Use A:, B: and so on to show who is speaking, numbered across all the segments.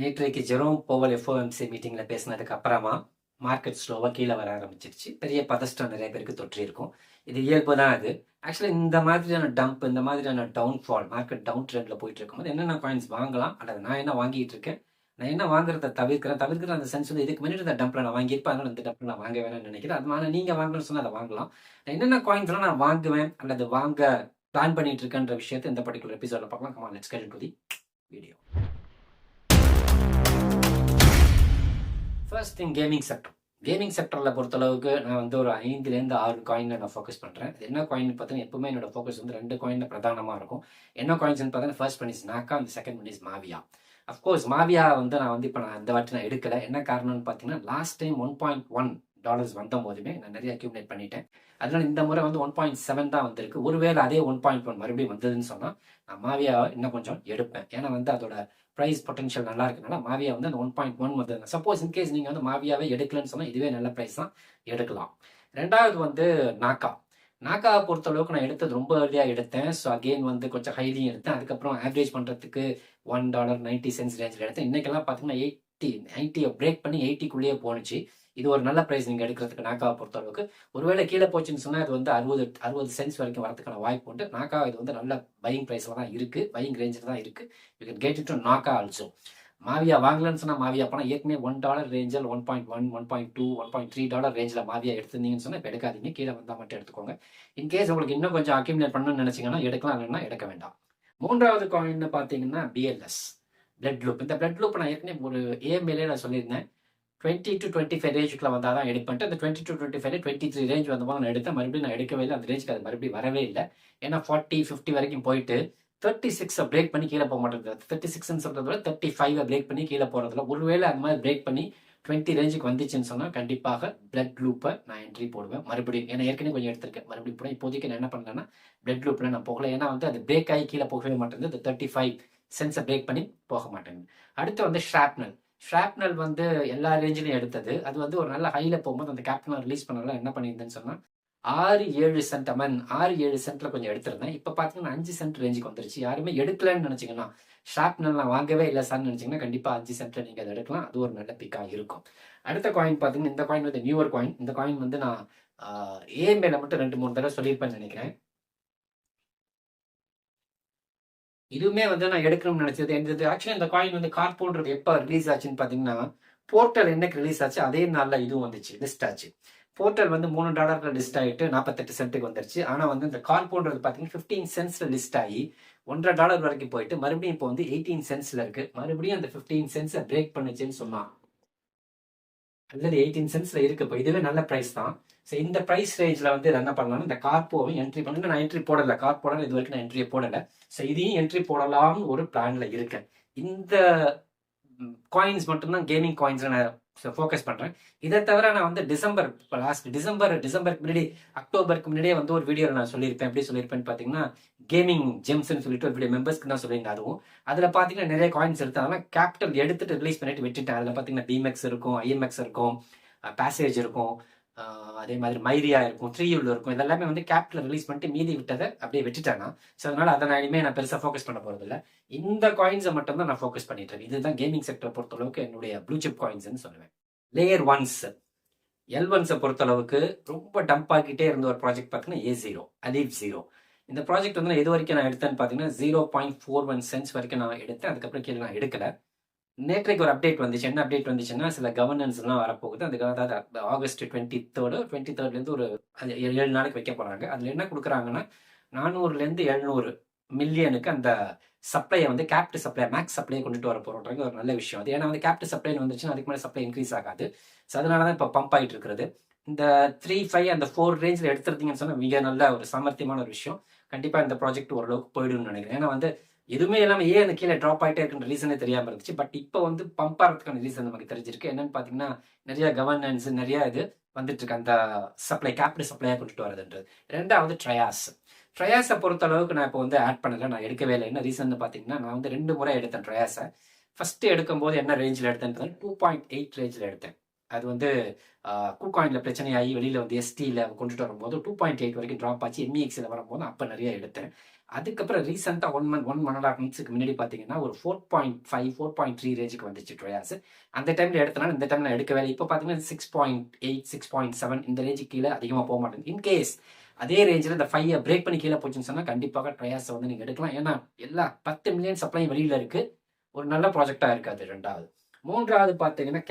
A: நேற்றைக்கு Jerome Powell FOMC மீட்டிங்கில் பேசினதுக்கு அப்புறமா மார்க்கெட் ஸ்லோவாக கீழே வர ஆரம்பிச்சிருச்சு. பெரிய பதஷ்டம் நிறைய பேருக்கு தொற்றிருக்கும். இது இயல்பு தான். அது ஆக்சுவலாக இந்த மாதிரியான டம்ப், இந்த மாதிரியான டவுன்ஃபால், மார்க்கெட் டவுன் ட்ரெண்டில் போயிட்டு இருக்கும்போது என்னென்ன காயின்ஸ் வாங்கலாம், அல்லது நான் என்ன வாங்கிட்டு இருக்கேன், நான் என்ன வாங்குறத தவிர்க்கிறேன் அந்த சென்ஸ் வந்து இதுக்கு முன்னாடி இந்த டம்ப்ல நான் வாங்கியிருப்பேன், அதனால இந்த டம்ப்ல நான் வாங்க வேணாம்னு நினைக்கிறேன். அதனால நீங்கள் வாங்கணும்னு சொன்னால் அதை வாங்கலாம். நான் என்னென்ன காயின்ஸ்லாம் நான் வாங்குவேன் அல்லது வாங்க பிளான் பண்ணிட்டு இருக்கேன்ற விஷயத்தை இந்த பர்டிகுலர் எபிசோட பார்க்கலாம். Come on, let's get into the video. First thing, gaming sector. Gaming செக்டரில் பொறுத்தளவுக்கு நான் வந்து ஒரு 5லேருந்து 6 காயினில் நான் ஃபோக்கஸ் பண்ணுறேன். என்ன காயின் பார்த்தீங்கன்னா, எப்பவுமே என்னோட ஃபோக்கஸ் வந்து 2 காயினில் பிரதானமாக இருக்கும். என்ன காயின்ஸ்னு பார்த்தீங்கன்னா, ஃபர்ஸ்ட் ஒன் இஸ் நாக்கா, அந்த second one is Muawiya. Of course Muawiya வந்து நான் வந்து இப்போ இந்த வாட்டி நான் எடுக்கலை. என்ன காரணம்னு பார்த்தீங்கன்னா, லாஸ்ட் டைம் $1.1 வந்த போதுமே நான் நிறைய அக்யூமுலேட் பண்ணிட்டேன். அதனால இந்த முறை வந்து 1.7 தான் வந்திருக்கு. ஒருவேளை அதே 1.1 மறுபடியும் வந்ததுன்னு சொன்னால் நான் மாவியா இன்னும் கொஞ்சம் எடுப்பேன். ஏன்னா வந்து அதோட ப்ரைஸ் பொட்டன்ஷியல் நல்லா இருக்குனால மாவியா வந்து அந்த 1.1 வந்தது. சப்போஸ் இன்கேஸ் நீங்கள் வந்து மாவியாவே எடுக்கலன்னு சொன்னால் இதுவே நல்ல ப்ரைஸ் தான், எடுக்கலாம். ரெண்டாவது வந்து நாக்கா. நாக்காவை பொறுத்தளவுக்கு நான் எடுத்தது ரொம்ப ஏர்லியாக எடுத்தேன். ஸோ அகெயின் வந்து கொஞ்சம் ஹைலியும் எடுத்தேன். அதுக்கப்புறம் ஆவரேஜ் பண்ணுறதுக்கு $1.90 ரேஞ்சில் எடுத்தேன். இன்றைக்கெல்லாம் பார்த்தீங்கன்னா 90 பிரேக் பண்ணி 80க்குள்ளேயே போணுச்சு. இது ஒரு நல்ல ப்ரைஸ் நீங்கள் எடுக்கிறதுக்கு நாக்காவை பொறுத்தளவுக்கு. ஒருவேளை கீழே போச்சுன்னு சொன்னால் அது வந்து 60 சென்ட்ஸ் வரைக்கும் வரதுக்கான வாய்ப்பு உண்டு. நாக்கா இது வந்து நல்ல பையிங் ப்ரைஸில் தான் இருக்குது, பையிங் ரேஞ்சில் தான் இருக்குது. You can get it to நாக்கா ஆல்சோ. மாவியா வாங்கலன்னு சொன்னால் மாவியா போனால் ஏற்கனவே $1 ரேஞ்சில் 1.1, 1.2, $1.3 ரேஞ்சில் மாவியா எடுத்திருந்தீங்கன்னு சொன்னால் இப்போ எடுக்காதீங்க. கீழே வந்தால் மட்டும் எடுத்துக்கோங்க. இன்கேஸ் உங்களுக்கு இன்னும் கொஞ்சம் அக்யூமுலேட் பண்ணணும்னு நினச்சிங்கன்னா எடுக்கலாம், இல்லைன்னா எடுக்க வேண்டாம். மூன்றாவது காயின் பார்த்தீங்கன்னா பிஎல்எஸ், பிளட் லூப். இந்த பிளட் லூப் நான் ஏற்கனவே ஒரு ஏஎம்ஏலே நான் சொல்லியிருந்தேன். 20 to 25 ரேஞ்சுக்குள்ள வந்தால் தான் எடுப்பேன்ட்டு அந்த 20 to 25 23 ரேஞ்ச் வந்தபோது நான் எடுத்தேன். மறுபடியும் நான் எடுக்கவே இல்லை. அந்த ரேஞ்சுக்கு அது மறுபடியும் வரவே இல்லை. ஏன்னா 40, 50 வரைக்கும் போயிட்டு 36 பிரேக் பண்ணி கீழே போக மாட்டேங்குது. 36 சொல்றத 35 பிரேக் பண்ணி கீழே போகிறதுல ஒருவேளை அந்த மாதிரி பிரேக் பண்ணி 20 ரேஞ்சுக்கு வந்துச்சுன்னு சொன்னால் கண்டிப்பாக பிளட் லூப்பை நான் என்ட்ரி போடுவேன் மறுபடியும். ஏன்னா ஏற்கனவே கொஞ்சம் எடுத்திருக்கேன், மறுபடியும் போட. இப்போதைக்கு நான் என்ன பண்ணேன்னா பிளட் லூப்பில் நான் போகல. ஏன்னா வந்து அது பிரேக் ஆகி கீழே போகவே மாட்டேங்குது. அந்த 35 சென்ஸை பிரேக் பண்ணி போக மாட்டேங்குது. அடுத்து வந்து ஷாப்னல் வந்து எல்லா ரேஞ்சிலையும் எடுத்தது. அது வந்து ஒரு நல்ல ஹைல போகும்போது அந்த கேப்டன் ரிலீஸ் பண்ணலாம். என்ன பண்ணியிருந்தேன்னு சொன்னால் 6-7 சென்ட், 6-7 சென்ட்ல கொஞ்சம் எடுத்திருந்தேன். இப்போ பார்த்தீங்கன்னா 5 சென்ட் ரேஞ்சுக்கு வந்துருச்சு. யாருமே எடுக்கலன்னு நினச்சிங்கன்னா, ஷாப்னல் நான் வாங்கவே இல்லை சார்னு நினச்சிங்கன்னா கண்டிப்பாக 5 சென்ட்ல நீங்கள் அதை எடுக்கலாம். அது ஒரு நல்ல பிக்காக இருக்கும். அடுத்த காயின் பார்த்தீங்கன்னா, இந்த காயின் வந்து நியூவர் காயின். இந்த காயின் வந்து நான் ஏஎம்ஏல மட்டும் 2-3 தடவை சொல்லியிருப்பேன்னு நினைக்கிறேன். இதுவுமே வந்து நான் எடுக்கணும்னு நினைச்சது எந்தது. ஆக்சுவலி இந்த காயின் வந்து கார்போன்றது எப்போ ரிலீஸ் ஆச்சுன்னு பார்த்தீங்கன்னா, போர்ட்டல் என்னைக்கு ரிலீஸ் ஆச்சு அதே நாளில் இதுவும் வந்துச்சு, லிஸ்ட் ஆச்சு. போர்ட்டல் வந்து $3 லிஸ்ட் ஆகிட்டு 48 சென்ட்டுக்கு வந்துருச்சு. ஆனால் வந்து இந்த கார்போன்றது பார்த்தீங்கன்னா 15 சென்ட்ஸ்ல லிஸ்ட் ஆகி $1.50 வரைக்கும் போயிட்டு மறுபடியும் இப்போ வந்து 18 சென்ட்ஸ்ல இருக்கு. மறுபடியும் அந்த 15 சென்ட்ஸை பிரேக் பண்ணுச்சுன்னு சொன்னான். அல்லது 18 சென்ட்ஸ்ல இருக்கு. இப்போ இதுவே நல்ல ப்ரைஸ் தான். ஸோ இந்த ப்ரைஸ் ரேஞ்சில் வந்து என்ன பண்ணலாம்னா இந்த கார்போவை என்ட்ரி பண்ணி நான் என்ட்ரி போடலை. கார்போட இது வரைக்கும் நான் என்ட்ரியை போடலை. ஸோ இதையும் என்ட்ரி போடலாம்னு ஒரு பிளான்ல இருக்கேன். இந்த காயின்ஸ் மட்டும்தான் கேமிங் காயின்ஸ்ல நான் ஃபோக்கஸ் பண்றேன். இதை தவிர நான் வந்து டிசம்பருக்கு முன்னாடி, அக்டோபருக்கு முன்னாடியே வந்து ஒரு வீடியோ நான் சொல்லியிருப்பேன். எப்படி சொல்லியிருப்பேன்னு பார்த்தீங்கன்னா, கேமிங் ஜெம்ஸ்ன்னு சொல்லிட்டு ஒரு வீடியோ மெம்பர்ஸ்க்கு தான் சொல்லியிருந்தேன். அதுவும் அதில் பார்த்தீங்கன்னா நிறைய காயின்ஸ் எடுத்து அதெல்லாம் கேபிட்டல் எடுத்துட்டு ரிலீஸ் பண்ணிட்டு விட்டுட்டேன். அதில் பார்த்தீங்கன்னா பிமெக்ஸ் இருக்கும், ஐஎம்எக்ஸ் இருக்கும், பேசேஜ் இருக்கும், அதே மாதிரி மைரியா இருக்கும், 3U இருக்கும். இதெல்லாமே வந்து கேபிட்டல் ரிலீஸ் பண்ணிட்டு மீதி விட்டதை அப்படியே விட்டுட்டேன்னா. ஸோ அதனால அதை நான் இனிமேல் நான் பெருசாக ஃபோக்கஸ் பண்ண போகிறது இல்லை. இந்த காயின்ஸை மட்டும் தான் நான் ஃபோக்கஸ் பண்ணிட்டு இருக்கேன். இதுதான் கேமிங் செக்டரை பொறுத்தளவுக்கு என்னுடைய ப்ளூ சிப் காயின்ஸ்ன்னு சொல்லுவேன். லேயர் ஒன்ஸ், L1 பொறுத்தளவுக்கு ரொம்ப டம்ப் ஆகிட்டே இருந்த ஒரு ப்ராஜெக்ட் பார்த்தீங்கன்னா A0, அலீப் 0. இந்த ப்ராஜெக்ட் வந்து எது வரைக்கும் நான் எடுத்தேன்னு பார்த்தீங்கன்னா 0.41 சென்ட்ஸ் வரைக்கும் நான் எடுத்தேன். அதுக்கப்புறம் கீழே நான் எடுக்கல. நேற்றைக்கு ஒரு அப்டேட் வந்துச்சு. என்ன அப்டேட் வந்துச்சுன்னா, சில கவர்னன்ஸ்லாம் வரப்போகுது. அதாவது ஆகஸ்ட் 23லேருந்து ஒரு 7 நாளைக்கு வைக்க போகிறாங்க. அதில் என்ன கொடுக்குறாங்கன்னா 400லேருந்து 700 மில்லியனுக்கு அந்த சப்ளையை வந்து கேப்ட் சப்ளை, மேக்ஸ் சப்ளையை கொண்டுட்டு வர போகிறோன்றது ஒரு நல்ல விஷயம். அது ஏன்னா வந்து கேப்ட் சப்ளைன்னு வந்துச்சுன்னா அதுக்கு மேலே சப்ளை இன்க்ரீஸ் ஆகாது. ஸோ அதனால தான் இப்போ பம்ப் ஆகிட்டு இருக்கிறது. இந்த 3, 5 அந்த 4 ரேஞ்சில் எடுத்துருந்தீங்கன்னு சொன்னால் மிக நல்ல ஒரு சாமர்த்தியமான ஒரு விஷயம். கண்டிப்பாக இந்த ப்ராஜெக்ட் ஓரளவுக்கு போயிடும்னு நினைக்கிறேன். ஏன்னா வந்து எதுவுமே எல்லாமே ஏன் கீழே ட்ராப் ஆகிட்டே இருக்குன்ற ரீசனே தெரியாமல் இருந்துச்சு. பட் இப்போ வந்து பம்ப் ஆகிறதுக்கான ரீசன் நமக்கு தெரிஞ்சிருக்கு. என்னன்னு பார்த்தீங்கன்னா, நிறைய கவர்னன்ஸ், நிறைய இது வந்துட்டு இருக்கு. அந்த சப்ளை கேப்ட் சப்ளையாக கொண்டுட்டு வரதுன்றது. ரெண்டாவது ட்ரையாஸை பொறுத்த அளவுக்கு நான் இப்போ வந்து ஆட் பண்ணலை, நான் எடுக்கவே இல்லை. என்ன ரீசன் பார்த்தீங்கன்னா, நான் வந்து 2 முறை எடுத்தேன் ட்ரையாஸை. ஃபர்ஸ்ட் எடுக்கும்போது என்ன ரேஞ்சில் எடுத்தேன்னு 2.8 ரேஞ்சில் எடுத்தேன். அது வந்து கூகாயினில் பிரச்சனையாகி வெளியில் வந்து STயில் கொண்டுட்டு வரும்போது 2.8 வரைக்கும் ட்ராப் ஆச்சு. MEXயில் வரும்போது அப்போ நிறைய எடுத்தேன். அதுக்கப்புறம் ரீசெண்டாக 1.5 மந்த்ஸுக்கு முன்னாடி பார்த்தீங்கன்னா ஒரு 4.5 4.3 ரேஞ்சுக்கு வந்துச்சு ட்ரயாஸ். அந்த டைமில் எடுத்தனால இந்த டைமில் எடுக்கவே இல்லை. இப்போ பார்த்தீங்கன்னா 6.8 6.7 இந்த ரேஞ்சுக்கு கீழே அதிகமாக போக மாட்டேங்குது. இன்கேஸ் அதே ரேஞ்சில் இந்த 5 பிரேக் பண்ணி கீழே போச்சுன்னு சொன்னால் கண்டிப்பாக ட்ரயாஸை வந்து நீங்கள் எடுக்கலாம். ஏன்னா எல்லா 10 மில்லியன் சப்ளை வெளியில் இருக்குது. ஒரு நல்ல ப்ராஜெக்டாக இருக்குது அது 2வது. 3வது பார்த்தீங்கன்னா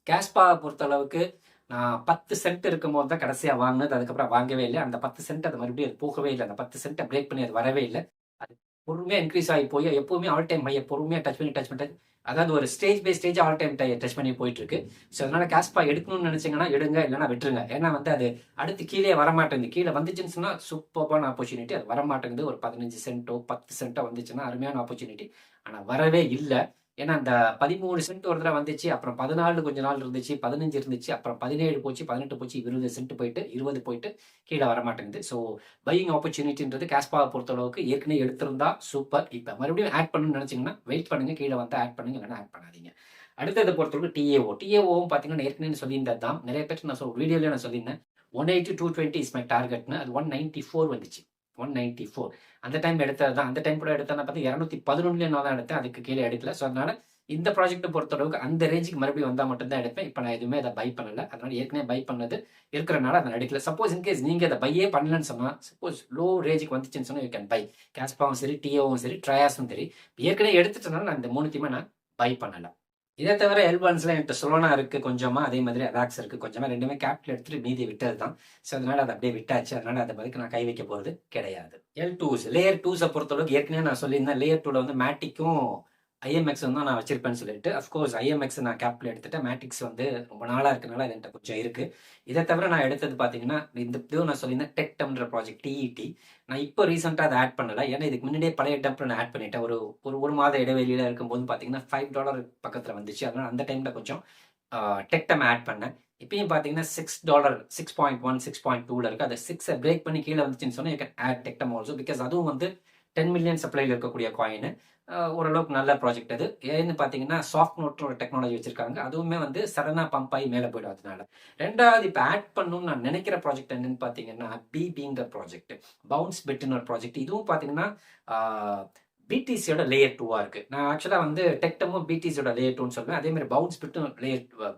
A: கேஸ்பாவை பொறுத்தளவுக்கு நான் 10 சென்ட் இருக்கும்போது தான் கடைசியாக வாங்கினது. அதுக்கப்புறம் வாங்கவே இல்லை. அந்த 10 சென்ட் அது மறுபடியும் அது போகவே இல்லை. அந்த 10 சென்ட்டை பிரேக் பண்ணி அது வரவே இல்லை. அது பொறுமையாக இன்க்ரீஸ் ஆகி போய் எப்பவுமே ஆல் டைம் ஹையை பொறுமையாக டச் பண்ணி அதாவது ஒரு stage by stage all time touch பண்ணி போயிட்டு இருக்கு. ஸோ அதனால கேஸ்பா எடுக்கணும்னு நினைச்சீங்கன்னா எடுங்க, இல்லைன்னா விட்டுருங்க. ஏன்னா வந்து அது அடுத்து கீழே வரமாட்டேங்குது. கீழே வந்துச்சுன்னு சொன்னா சூப்பரான ஆப்பர்ச்சுனிட்டி. அது வரமாட்டேங்குது. ஒரு 15 சென்ட்டோ 10 சென்ட்டோ வந்துச்சுன்னா அருமையான ஆப்பர்ச்சுனிட்டி. ஆனால் வரவே இல்லை. ஏன்னா அந்த 13 சென்ட் ஒரு தடவை வந்துச்சு, அப்புறம் 14 கொஞ்ச நாள் இருந்துச்சு, 15 இருந்துச்சு, அப்புறம் 17 போச்சு, 18 போச்சு, 20 சென்ட் போயிட்டு 20 போயிட்டு கீழே வரமாட்டேங்குது. ஸோ பையிங் ஆப்பர்ச்சுனிட்டின்றது கேஸ்பாவை பொறுத்தளவுக்கு ஏற்கனவே எடுத்திருந்தா சூப்பர். இப்போ மறுபடியும் ஆட் பண்ணணும்னு நினைச்சீங்கன்னா வெயிட் பண்ணுங்க, கீழே வந்து ஆட் பண்ணுங்க, இல்லைன்னா ஆட் பண்ணாதீங்க. அடுத்தது பொறுத்தளவுக்கு டிஏஓவும் பார்த்தீங்கன்னா ஏற்கனவே சொல்லியிருந்தது தான். நிறைய பேர் நான் வீடியோலேயே நான் சொல்லியிருந்தேன் 180 220 இஸ் மை டார்கெட்னு. அது 194 வந்துச்சு. 194 அந்த டைம் எடுத்தது தான். அந்த டைம் கூட எடுத்தேன்னா பார்த்து 211 நான் தான் எடுத்தேன். அதுக்கு கீழே எடுக்கல. ஸோ அதனால இந்த ப்ராஜெக்ட்டை பொறுத்தளவுக்கு அந்த ரேஞ்சுக்கு மறுபடியும் வந்தால் மட்டும்தான் எடுப்பேன். இப்போ நான் எதுவுமே அதை பை பண்ணல. அதனால ஏற்கனவே பை பண்ணது இருக்கிறனால அதை எடுக்கல. சப்போஸ் இன்கேஸ் நீங்கள் அதை பையே பண்ணலன்னு சொன்னால், சப்போஸ் லோ ரேஞ்சுக்கு வந்துச்சுன்னு சொன்னால் யூ கேன் பை. கேஸ்பாவும் சரி, டிஓவும் சரி, ட்ரயாஸும் சரி. ஏற்கனவே எடுத்துட்டனால நான் இந்த 3த்தையுமே நான் பை பண்ணலை. இதை தவிர எல்பான்ஸ்ல என்கிட்ட சொலோனா இருக்கு கொஞ்சமா, அதே மாதிரி அவாக்ஸ் இருக்கு கொஞ்சமா. ரெண்டுமே கேபிட்டல் எடுத்துட்டு மீதி விட்டது தான். ஸோ அதனால அதை அப்படியே விட்டாச்சு. அதனால அதை பதிக்கு நான் கை வைக்க போறது கிடையாது. L2s லேயர் 2ஸை பொறுத்தளவுக்கு ஏற்கனவே நான் சொல்லியிருந்தேன். லேயர் 2ல வந்து மேட்டிக்கும் ஐஎம்எக்ஸ் வந்து நான் வச்சிருப்பேன்னு சொல்லிட்டு, அஃப்கோர்ஸ் ஐஎம்எக்ஸ் நான் கேபிட்டல் எடுத்துட்டேன். மேட்டிக்ஸ் வந்து ரொம்ப நாளாக இருக்கனால அது என்கிட்ட கொஞ்சம் இருக்கு. இதை தவிர நான் எடுத்தது பார்த்தீங்கன்னா இந்த இதுவும் நான் சொல்லியிருந்தேன் டெக்டம்ன்ற ப்ராஜெக்ட் டிஇடி. நான் இப்போ ரீசெண்டாக அதை ஆட் பண்ணலை. ஏன்னா இதுக்கு முன்னாடியே பழைய டெம்ப்ல நான் ஆட் பண்ணிட்டேன். ஒரு மாத இடைவெளியில் இருக்கும்போது பார்த்தீங்கன்னா $5 பக்கத்தில் வந்துச்சு. அதனால அந்த டைமில் கொஞ்சம் டெக்டம் ஆட் பண்ணேன். இப்பயும் பார்த்தீங்கன்னா $6 6.1 6.2ல இருக்கு. அதை 6 பிரேக் பண்ணி கீழே வந்துச்சுன்னு சொன்னால் யூ கேன் ஆட் டெக்டம் ஆல்சோ. பிகாஸ் அதுவும் வந்து 10 மில்லியன் சப்ளைல இருக்கக்கூடிய காயின். ஓரளவுக்கு நல்ல ப்ராஜெக்ட் அது. ஏன்னு பார்த்தீங்கன்னா சாஃப்ட் நோட் ஒரு டெக்னாலஜி வச்சிருக்காங்க. அதுவுமே வந்து சடனாக பம்ப் ஆகி மேலே போயிடும். அதனால 2வது இப்போ ஆட் பண்ணணும்னு நான் நினைக்கிற ப்ராஜெக்ட் என்னன்னு பார்த்தீங்கன்னா பிபிங்கிற ப்ராஜெக்ட், பவுன்ஸ் பிட்னு ஒரு ப்ராஜெக்ட். இதுவும் பார்த்தீங்கன்னா பிடிசியோட லேயர் 2வா இருக்கு. நான் ஆக்சுவலாக வந்து டெக்டமும் பிடிசியோட லேயர் 2ன்னு சொல்லுவேன். அதே மாதிரி பவுன்ஸ் பிட்டும்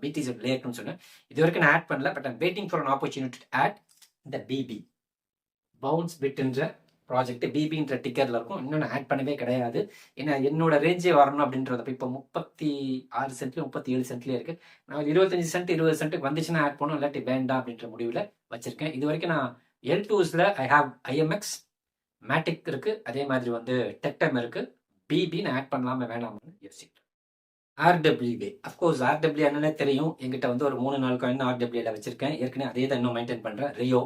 A: பிடிசியோட லேயர் 2ன்னு சொல்லுவேன். இது வரைக்கும் நான் ஆட் பண்ணல. But I'm waiting for an opportunity to add இந்த பிபி பவுன்ஸ் பிட்ன்ற ப்ராஜெக்ட். பிபின்ற டிக்கர்ல இருக்கும். இன்னும் ஆட் பண்ணவே கிடையாது. ஏன்னா என்னோட ரேஞ்சே வரணும் அப்படின்றத இப்போ 36 சென்ட்ல 37 சென்ட்லேயே இருக்கு. நான் 25 சென்ட் 20 சென்ட்டுக்கு வந்துச்சுன்னா ஆட் பண்ணும், இல்லாட்டி வேண்டாம் அப்படின்ற முடிவில் வச்சிருக்கேன். இது வரைக்கும் நான் L2ஸ்ல ஐ ஹாவ் ஐஎம்எக்ஸ், மேட்டிக் இருக்கு, அதே மாதிரி வந்து டெக்டம் இருக்கு. பிபின்னு ஆட் பண்ணலாமா வேணாமான்னு யோசிக்கிறேன். ஆர்டபிள்யூஏ அஃப்கோர்ஸ் ஆர்டபிள்யூ என்னன்னே தெரியும். எங்கிட்ட வந்து ஒரு 3-4 காயின் ஆர்டபிள்யூல வச்சிருக்கேன். ஏற்கனவே அதே தான் இன்னும் மெயின்டைன் பண்றேன். ரியோ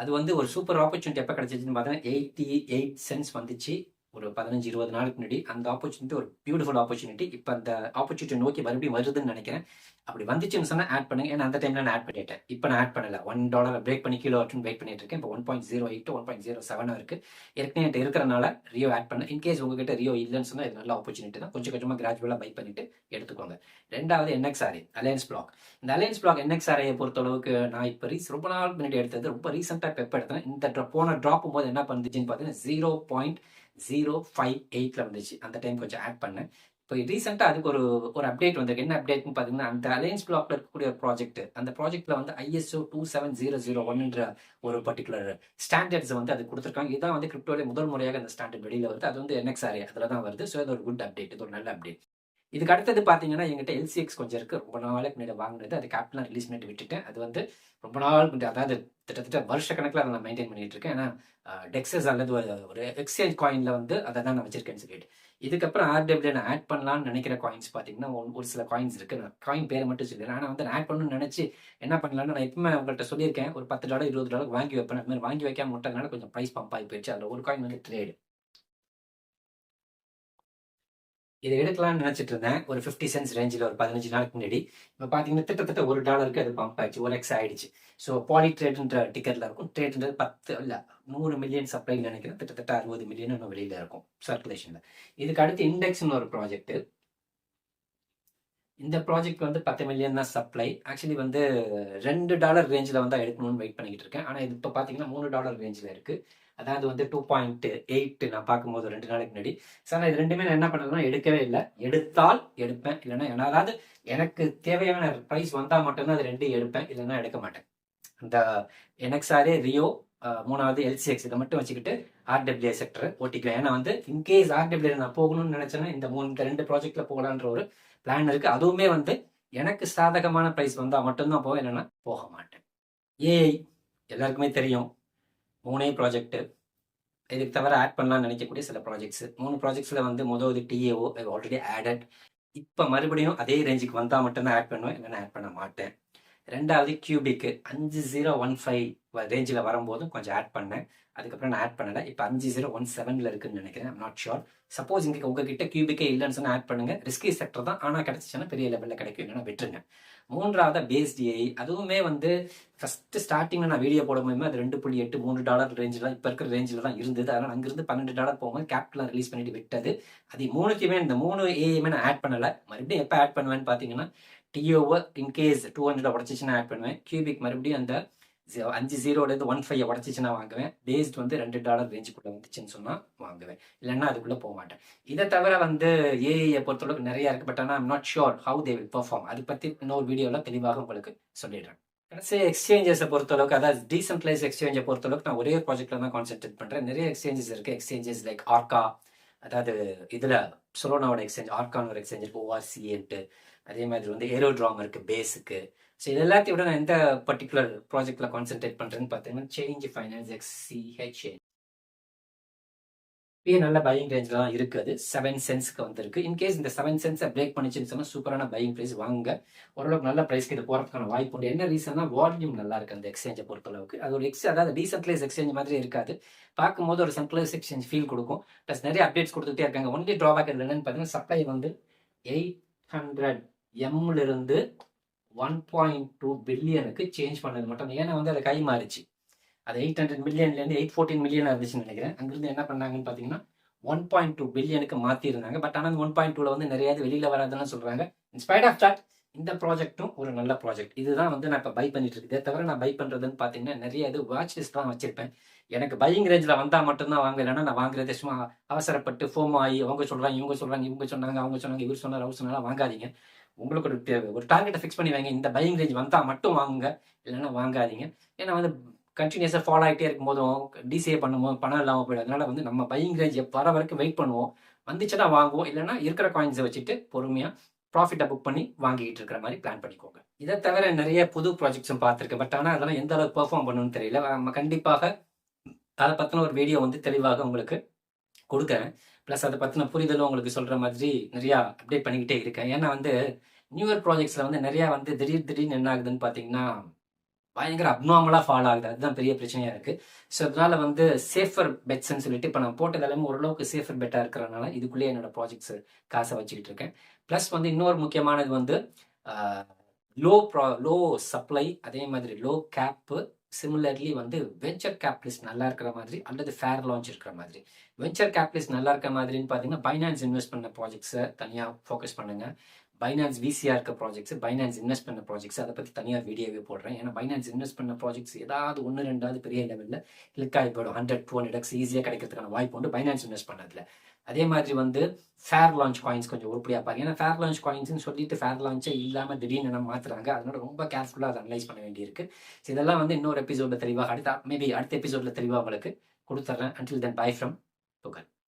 A: அது வந்து ஒரு சூப்பர் ஆப்பர்ச்சுனிட்டி. எப்போ கிடைச்சிச்சுன்னு பார்த்தீங்கன்னா 88 சென்ட்ஸ் வந்துச்சு ஒரு 15-20 நாளுக்கு முன்னாடி. அந்த ஆப்பர்ச்சுனிட்டி ஒரு பியூட்டிஃபுல் ஆப்பர்ச்சுனிட்டி. இப்போ அந்த ஆப்பர்ச்சுனிட்டி நோக்கி மறுபடியும் வருதுன்னு நினைக்கிறேன். அப்படி வந்துச்சுன்னு சொன்னால் ஆட் பண்ணுங்க. ஏன்னா அந்த டைம்ல நான் ஆட் பண்ணிட்டேன். இப்போ நான் ஆட் பண்ணல. $1 பிரேக் பண்ணி கீழே வரட்டுன்னு வெயிட் பண்ணிட்டு இருக்கேன். இப்போ 1.08 1.07 இருக்கு. ஏற்கனவே என்கிட்ட இருக்கிறனால ரியோ ஆட் பண்ணேன். இன்கேஸ் உங்ககிட்ட ரியோ இல்லைன்னு சொன்னால் இது நல்ல ஆப்பர்ச்சுனிட்டி தான். கொஞ்சம் கொஞ்சமாக கிராஜுவலாக பை பண்ணிட்டு எடுத்துக்கோங்க. 2வது NXRA அலையன்ஸ் பிளாக். இந்த அலையன்ஸ் பிளாக் NXRA பொறுத்தளவுக்கு நான் இப்போ ரொம்ப நாள் முன்னாடி எடுத்தது. ரொம்ப ரீசெண்டாக இப்போ எப்போ எடுத்தேன். இந்த போன ட்ராப்பும் போது என்ன பண்ணுச்சுன்னு பார்த்தீங்கன்னா 0.058ல வந்துச்சு. அந்த டைம் கொஞ்சம் ஆட் பண்ணேன். இப்போ ரீசெண்டாக அதுக்கு ஒரு அப்டேட் வந்திருக்கு. என்ன அப்டேட்னு பார்த்தீங்கன்னா அந்த அலையன்ஸ் பிளாக்ல இருக்கக்கூடிய ஒரு ப்ராஜெக்ட், அந்த ப்ராஜெக்ட்ல வந்து ISO 27001ன்ற ஒரு பர்டிகுலர் ஸ்டாண்டர்ட்ஸ் வந்து அது கொடுத்துருக்காங்க. இதுதான் வந்து கிரிப்டோல முதல் முறையாக அந்த ஸ்டாண்டர்ட் வெளியில வருது. அது வந்து NXRA அதில் தான் வருது. ஸோ இது ஒரு குட் அப்டேட், இது ஒரு நல்ல அப்டேட். இதுக்கு அடுத்தது பார்த்தீங்கன்னா எங்கிட்ட LCX கொஞ்சம் இருக்கு. ரொம்ப நாளுக்கு முன்னாடி வாங்கினது. அது கேபிட்டலாம் ரிலீஸ் பண்ணிட்டு விட்டுட்டேன். அது வந்து ரொம்ப நாள் முன்னாடி, அதாவது கிட்டத்தட்ட வருஷ கணக்கில் அதை நான் மெயின்டைன் பண்ணிட்டு இருக்கேன். ஏன்னா டெக்ஸஸ் அல்லது ஒரு எக்ஸ்சேஞ்ச் காயின்ல வந்து அதை தான் நான் வச்சிருக்கேன்னு சொல்லிட்டு. இதுக்கப்புறம் RW நான் ஆட் பண்ணலாம்னு நினைக்கிற காயின்ஸ் பார்த்தீங்கன்னா ஒரு சில காயின்ஸ் இருக்கு. நான் காயின் பேரை மட்டும் சொல்லிடுறேன். ஆனால் வந்து நான் ஆட் பண்ணணும்னு நினைச்சு என்ன பண்ணலாம்னு நான் எப்பவுமே உங்கள்கிட்ட சொல்லியிருக்கேன். ஒரு $10 $20 வாங்கி வைப்பேன். அது மாதிரி வாங்கி வைக்காம விட்டதுனால கொஞ்சம் ப்ரைஸ் பம்ப் ஆகி போயிடுச்சு. அதில் ஒரு காயின் வந்து ட்ரேடு. இதை எடுக்கலாம்னு நினைச்சிட்டு இருந்தேன் ஒரு 50 சென்ட்ஸ் ரேஞ்சில் ஒரு 15 நாளுக்கு முன்னாடி. இப்போ பார்த்தீங்கன்னா கிட்டத்தட்ட $1 அது பம்ப் ஆயிடுச்சு. 1x ஆயிடுச்சு. ஸோ பாலி ட்ரேட்ன்ற டிக்கெட்ல இருக்கும். ட்ரேட்ன்றது 10 இல்லை 100 மில்லியன் சப்ளை நினைக்கிறேன். கிட்டத்தட்ட 60 மில்லியன் இன்னும் வெளியில இருக்கும் சர்க்குலேஷன்ல. இதுக்கு அடுத்து இண்டெக்ஸ்னு ஒரு ப்ராஜெக்ட். இந்த ப்ராஜெக்ட் வந்து 10 மில்லியன் தான் சப்ளை. ஆக்சுவலி வந்து $2 ரேஞ்சில் வந்து எடுக்கணும்னு வெயிட் பண்ணிக்கிட்டு இருக்கேன். ஆனால் இது இப்போ பார்த்தீங்கன்னா $3 ரேஞ்சில் இருக்கு. அதாவது வந்து 2.8 நான் பார்க்கும்போது 2 நாளைக்கு முன்னாடி. ஸோ ஆனால் இது ரெண்டுமே நான் என்ன பண்ணதுன்னா எடுக்கவே இல்லை. எடுத்தால் எடுப்பேன், இல்லைன்னா அதாவது எனக்கு தேவையான ப்ரைஸ் வந்தால் மட்டும்தான் அது ரெண்டையும் எடுப்பேன், இல்லைன்னா எடுக்க மாட்டேன். இந்த NXRA ரியோ 3வது LCX இதை மட்டும் வச்சுக்கிட்டு RWA செக்டர் ஓட்டிக்குவேன். ஏன்னா வந்து இன்கேஸ் RWA நான் போகணும்னு நினைச்சேன்னா இந்த 2 ப்ராஜெக்ட்ல போகலான்ற ஒரு பிளான் இருக்கு. அதுவுமே வந்து எனக்கு சாதகமான ப்ரைஸ் வந்தால் மட்டும்தான் போவேன், இல்லைன்னா போக மாட்டேன். ஏஐ எல்லாருக்குமே தெரியும், 3 ப்ராஜெக்ட். இதுக்கு தவிர ஆட் பண்ணலாம்னு நினைக்கக்கூடிய சில ப்ராஜெக்ட்ஸ். 3 ப்ராஜெக்ட்ஸில் வந்து முதல் TAO ஆல்ரெடி ஆடட். இப்போ மறுபடியும் அதே ரேஞ்சுக்கு வந்தால் மட்டும்தான் ஆட் பண்ணுவேன், இல்லைன்னா ஆட் பண்ண மாட்டேன். 2வது கியூபிக்கு 5015 ரேஞ்சில் வரும்போதும் கொஞ்சம் ஆட் பண்ணேன். அதுக்கப்புறம் நான் ஆட் பண்ணலை. இப்போ 5017 இருக்குன்னு நினைக்கிறேன், ஐம் நாட் ஷுர். சப்போஸ் இங்கே உங்ககிட்ட கியூபிக்கே இல்லைன்னு சொன்னால் ஆட் பண்ணுங்க. ரிஸ்கி செக்டர் தான், ஆனால் கிடைச்சிச்சுன்னா பெரிய லெவலில் கிடைக்கும், இல்லைன்னா விட்டுருங்க. 3வது பேஸ்ட் ஏஐ. அதுவுமே வந்து ஃபர்ஸ்ட் ஸ்டார்டிங்கில் நான் வீடியோ போடும்போது அது $2.8 $3 ரேஞ்சில் இப்போ இருக்கிற ரேஞ்சில் தான் இருந்தது. அதனால் அங்கிருந்து $12 போகும்போது கேபிட்டலாம் ரிலீஸ் பண்ணிட்டு விட்டது. அது 3க்குமே இந்த 3 ஏஐமே நான் ஆட் பண்ணலை. மறுபடியும் எப்போ ஆட் பண்ணுவேன்னு பார்த்தீங்கன்னா டிஓவை இன்கேஸ் 200 உடச்சிச்சுன்னா ஆட் பண்ணுவேன். கியூபிக் மறுபடியும் அந்த 50லேருந்து 15 உடச்சிச்சுன்னா வாங்குவேன். பேஸ்ட் வந்து $2 ரேஞ்சுக்குள்ளே வந்துச்சுன்னு சொன்னால் வாங்குவேன், இல்லைன்னா அதுக்குள்ளே போக மாட்டேன். இதை தவிர வந்து ஏஐயை பொறுத்தளவுக்கு நிறையா இருக்குது. பட் ஆனால் I'm not sure how they will perform. அதை பற்றி இன்னொரு வீடியோவில் தெளிவாக உங்களுக்கு சொல்லிடுறேன். கடைசி எக்ஸ்சேஞ்சஸை பொறுத்தளவுக்கு, அதாவது டீசென்ட்ரலைஸ் எக்ஸ்சேஞ்சை பொறுத்தளவுக்கு நான் ஒரே ப்ராஜெக்டில் தான் கான்சென்ட்ரேட் பண்ணுறேன். நிறைய எக்ஸ்சேஞ்சஸ் இருக்குது. எக்ஸ்சேஞ்சஸ் லைக் ஆர்கா, அதாவது இதில் சொலோனாவோட எக்ஸ்சேஞ்ச், ஆர்கான் ஒரு எக்ஸ்சேஞ்ச் இருக்குது, ORCன்ட்டு. அதே மாதிரி வந்து ஏரோட்ராம் இருக்குது பேஸுக்கு. ஸோ இது எல்லாத்தையும் விட நான் எந்த பர்டிகுலர் ப்ராஜெக்டில் கான்சென்ட்ரேட் பண்ணுறேன்னு பார்த்தீங்கன்னா சேஞ்ச் ஃபைனான்ஸ் XCHA. நல்ல பையிங் ரேஞ்சில் தான் இருக்குது. அது 7 சென்ட்ஸ்க்கு வந்துருக்கு. இன்கேஸ் இந்த 7 சென்ட்ஸை பிரேக் பண்ணிச்சுன்னு சொன்னால் சூப்பரான பையிங் ப்ரைஸ் வாங்க. ஓரளவுக்கு நல்ல ப்ரைஸ்க்கு இது போகிறதுக்கான வாய்ப்பு உண்டு. என்ன ரீசன்னா வால்யூம் நல்லா இருக்குது அந்த எக்ஸ்சேஞ்சை பொறுத்தளவுக்கு. அது ஒரு அதாவது டீசென்ட்ரலைஸ் எக்ஸ்சேஞ்ச் மாதிரி இருக்காது. பார்க்கும்போது ஒரு சென்ட்ரலைஸ் எக்ஸ்சேஞ்ச் ஃபீல் கொடுக்கும். ப்ளஸ் நிறைய அப்டேட்ஸ் கொடுத்துட்டே இருக்காங்க. ஒன்லி ட்ராபேக் என்னன்னு பார்த்தீங்கன்னா சப்ளை வந்து 800 M இருந்து 1.2 பில்லியனுக்கு சேஞ்ச் பண்ணது மட்டும். ஏன்னா வந்து அதை கை மாறிச்சு. அது 800 மில்லியன்லேருந்து 814 மில்லியன் இருந்துச்சுன்னு நினைக்கிறேன். அங்கிருந்து என்ன பண்ணாங்கன்னு பார்த்தீங்கன்னா 1.2 பில்லியனுக்கு மாற்றிருந்தாங்க. பட் ஆனால் 1.2ல வந்து நிறைய வெளியில் வராதுன்னு சொல்கிறாங்க. இன்ஸ்பைட் ஆஃப் தட் இந்த ப்ராஜெக்ட்டும் ஒரு நல்ல ப்ராஜெக்ட். இதுதான் வந்து நான் இப்போ பை பண்ணிட்டு இருக்கேன். இதை தவிர நான் பை பண்ணுறதுன்னு பார்த்தீங்கன்னா நிறைய இது வாட்ச் லிஸ்ட் தான் வச்சிருப்பேன். எனக்கு பையிங் ரேஞ்சில் வந்தால் மட்டும்தான் வாங்க, இல்லைன்னா நான் வாங்குறது சும்மா அவசரப்பட்டு ஃபோம் ஆகி அவங்க சொல்கிறாங்க, இவங்க சொல்கிறாங்க, இவங்க சொன்னாங்க, அவங்க சொன்னாங்க, இவர் சொன்னார், அவர் சொன்னாலும் வாங்காதீங்க. உங்களுக்கு ஒரு டார்கெட்டை ஃபிக்ஸ் பண்ணி வைங்க. இந்த பையிங் ரேஞ்ச் வந்தால் மட்டும் வாங்குங்க, இல்லைன்னா வாங்காதீங்க. ஏன்னா வந்து கண்டினியூஸாக ஃபாலோ ஆகிட்டே இருக்கும்போதும் டிசிஏ பண்ணும்போது பணம் இல்லாமல் போயிடும். அதனால வந்து நம்ம பையிங் ரேஞ்ச் வர வரைக்கும் வெயிட் பண்ணுவோம். வந்துச்சுன்னா வாங்குவோம், இல்லைன்னா இருக்கிற காயின்ஸை வச்சுட்டு பொறுமையாக ப்ராஃபிட்டை புக் பண்ணி வாங்கிட்டு இருக்கிற மாதிரி பிளான் பண்ணிக்கோங்க. இதை தவிர நிறைய புது ப்ராஜெக்ட்ஸும் பார்த்துருக்கேன். பட் ஆனால் அதெல்லாம் எந்த அளவுக்கு பெர்ஃபார்ம் பண்ணணும்னு தெரியல. நம்ம கண்டிப்பாக அதை பற்றின ஒரு வீடியோ வந்து தெளிவாக உங்களுக்கு கொடுக்குறேன். ப்ளஸ் அதை பற்றின புரிதலும் உங்களுக்கு சொல்கிற மாதிரி நிறையா அப்டேட் பண்ணிக்கிட்டே இருக்கேன். ஏன்னா வந்து நியூ இயர் ப்ராஜெக்ட்ஸில் வந்து நிறையா வந்து திடீர்னு என்ன ஆகுதுன்னு பார்த்தீங்கன்னா பயங்கர அப்நார்மலாக ஃபாலோ ஆகுது. அதுதான் பெரிய பிரச்சனையாக இருக்குது. ஸோ அதனால வந்து சேஃபர் பெட்ஸ்ன்னு சொல்லிட்டு இப்போ நான் போட்டது எல்லாமே ஓரளவுக்கு சேஃபர் பெட்டாக இருக்கிறதுனால இதுக்குள்ளேயே என்னோட ப்ராஜெக்ட்ஸ் காசை வச்சுக்கிட்டு இருக்கேன். ப்ளஸ் வந்து இன்னொரு முக்கியமானது வந்து லோ சப்ளை, அதே மாதிரி லோ கேப்பு, சிமிலர்லி வந்து வெஞ்சர் கேபிட்டலிஸ்ட் நல்லா இருக்கிற மாதிரி அல்லது ஃபேர் லான்ச் இருக்கிற மாதிரி. வெஞ்சர் கேபிட்டலிஸ்ட் நல்லா இருக்கிற மாதிரின்னு பார்த்தீங்கன்னா பைனான்ஸ் இன்வெஸ்ட் பண்ண ப்ராஜெக்ட்ஸை தனியாக ஃபோக்கஸ் பண்ணுங்கள். பைனான்ஸ் VCR இருக்க ப்ராஜெக்ட்ஸ், பைனான்ஸ் இன்வெஸ்ட் பண்ண ப்ராஜெக்ட்ஸ், அதை பற்றி தனியாக வீடியோவே போடுறேன். ஏன்னா பைனான்ஸ் இன்வெஸ்ட் பண்ண ப்ராஜெக்ட்ஸ் ஏதாவது 1-2 பெரிய லெவலில் கிளிக் ஆகி போயிடும். 100-200x ஈஸியாக கிடைக்கிறதுக்கான வாய்ப்பு உண்டு பைனான்ஸ் இன்வெஸ்ட் பண்ணதில். அதே மாதிரி வந்து ஃபேர் லான்ச் காயின்ஸ் கொஞ்சம் உருப்படியாக பாருங்க. ஏன்னா ஃபேர் லான்ச் காயின்ஸ்னு சொல்லிட்டு ஃபேர் லான்ச்சே இல்லாமல் திடீர்னு நம்ம மாற்றுறாங்க. அதனால ரொம்ப கேர்ஃபுல்லாக அதை அனலைஸ் பண்ண வேண்டியிருக்கு. ஸோ இதெல்லாம் வந்து இன்னொரு எபிசோடில் தெளிவாக அடுத்த எபிசோடில் தெளிவாக உங்களுக்கு கொடுத்துட்றேன். அன்டில் தென் பை ஃப்ரம் புகழ்.